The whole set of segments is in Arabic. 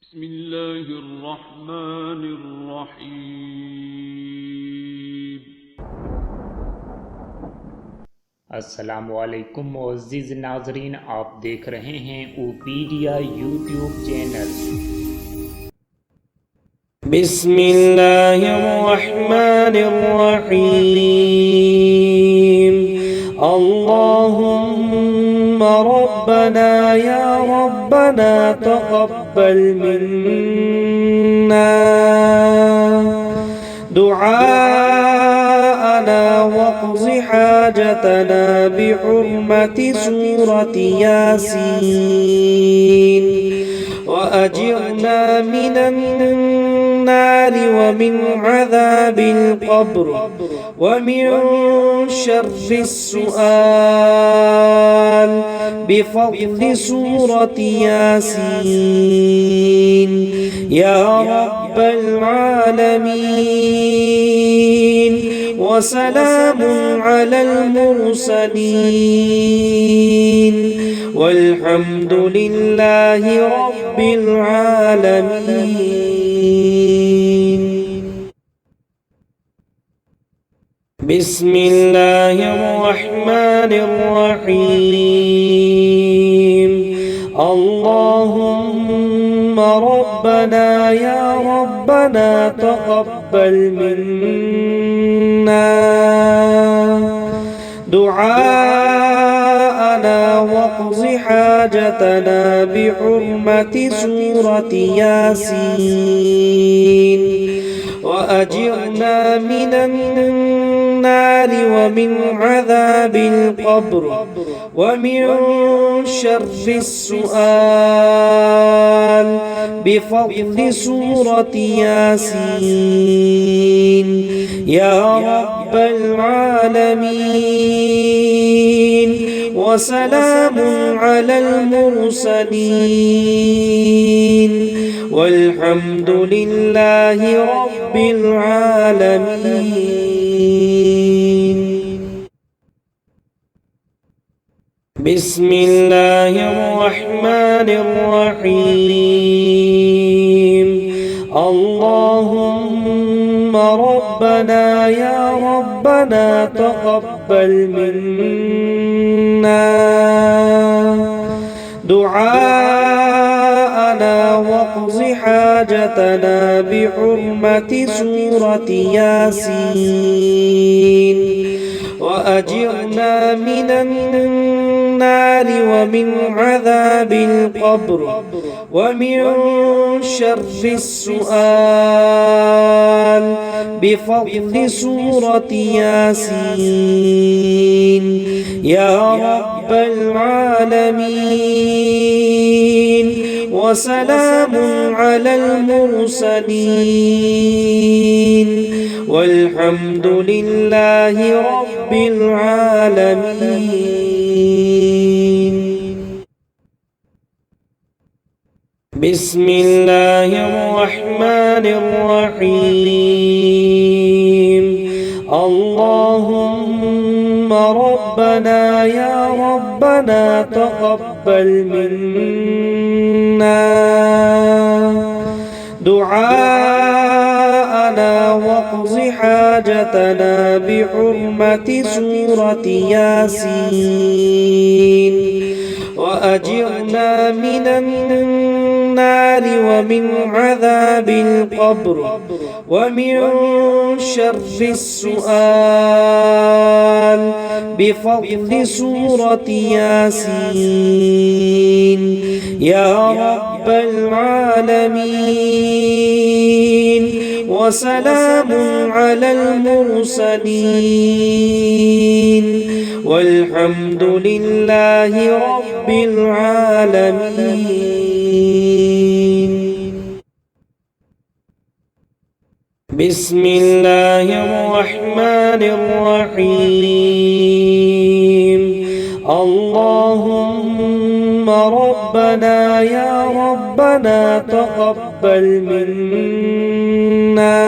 بسم الله الرحمن الرحيم। अस्सलामुअलैकुम मुअज़्ज़िज़ नाज़रीन, आप देख रहे हैं ओपीडिया यूट्यूब चैनल। बिस्मिल्लाहिर्रहमानिर्रहीम। अल्लाहुम्म रब्बना या रब्बना तक़ब्बल मिन्ना दुआअना वक़्ज़ हाजतना बिहुर्मति सूरति यासीन वअजिरना मिनन النار ومن عذاب القبر ومن شر السؤال بفضل سورة ياسين يا رب العالمين. وسلام على المرسلين والحمد لله رب العالمين. بسم الله الرحمن الرحيم. اللهم ربنا يا ربنا تقبل منا دعاءنا واقض حاجتنا بحرمة سورة ياسين وأجرنا من النار ومن عذاب القبر ومن شر السؤال بفضل سورة ياسين يا رب العالمين. وسلام على المرسلين والحمد لله رب العالمين. بسم الله الرحمن الرحيم. اللهم ربنا يا ربنا تقبل منا دعاءنا واقض حاجتنا بحرمة سورة ياسين وأجرنا من النار ومن عذاب القبر ومن شر السؤال بفضل سورة ياسين يا رب العالمين. وسلام على المرسلين والحمد لله رب العالمين. بسم الله الرحمن الرحيم. اللهم ربنا يا ربنا تقبل منا دعاءنا واقض حاجتنا بحرمة سورة ياسين وأجرنا من النار ومن عذاب القبر ومن شر السؤال بفضل سورة ياسين يا رب العالمين. وسلام على المرسلين والحمد لله رب العالمين. بسم الله الرحمن الرحيم. اللهم ربنا يا ربنا تقبل منا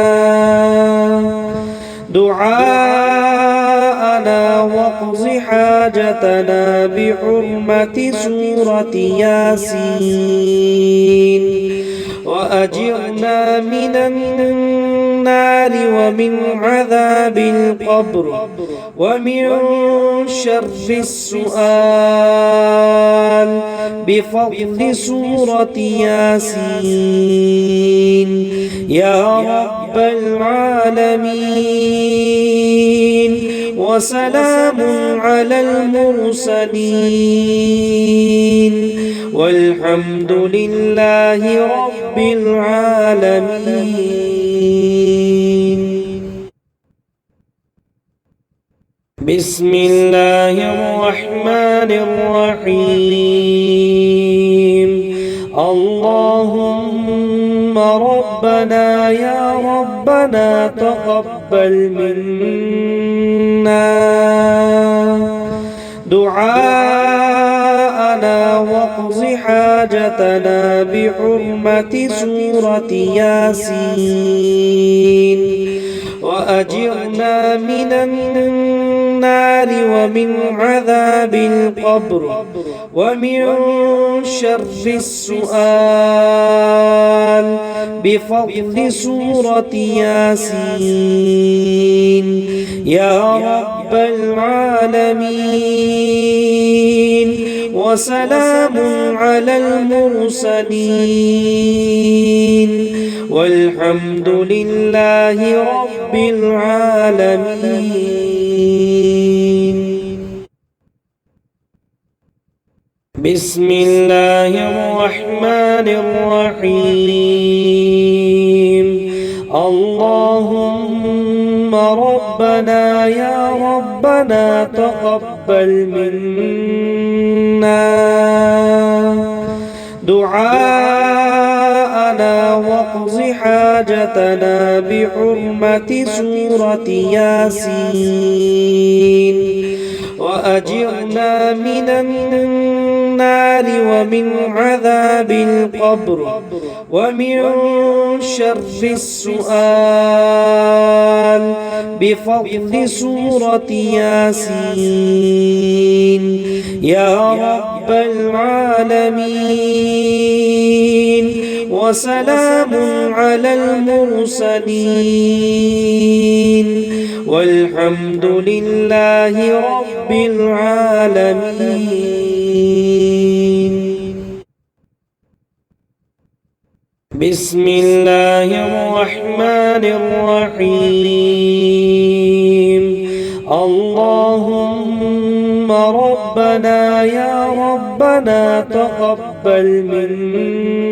دعاءنا واقض حاجتنا بحرمة سورة ياسين وأجرنا من النار ومن عذاب القبر ومن شر السؤال بفضل سورة ياسين يا رب العالمين. وسلام على المرسلين والحمد لله رب العالمين. بسم الله الرحمن الرحيم. اللهم ربنا يا ربنا تقبل منا دعاءنا واقض حاجتنا بحرمة سورة ياسين وأجرنا من النار ومن عذاب القبر ومن شر السؤال بفضل سورة ياسين يا رب العالمين. وسلام على المرسلين والحمد لله رب العالمين. بسم الله الرحمن الرحيم. اللهم ربنا يا ربنا تقبل منا دعاءنا واقض حاجتنا بحرمة سورة ياسين وأجرنا من النار ومن عذاب القبر ومن شر السؤال بفضل سورة ياسين يا رب العالمين. وسلام على المرسلين والحمد لله رب العالمين. بسم الله الرحمن الرحيم. اللهم ربنا يا ربنا تقبل منا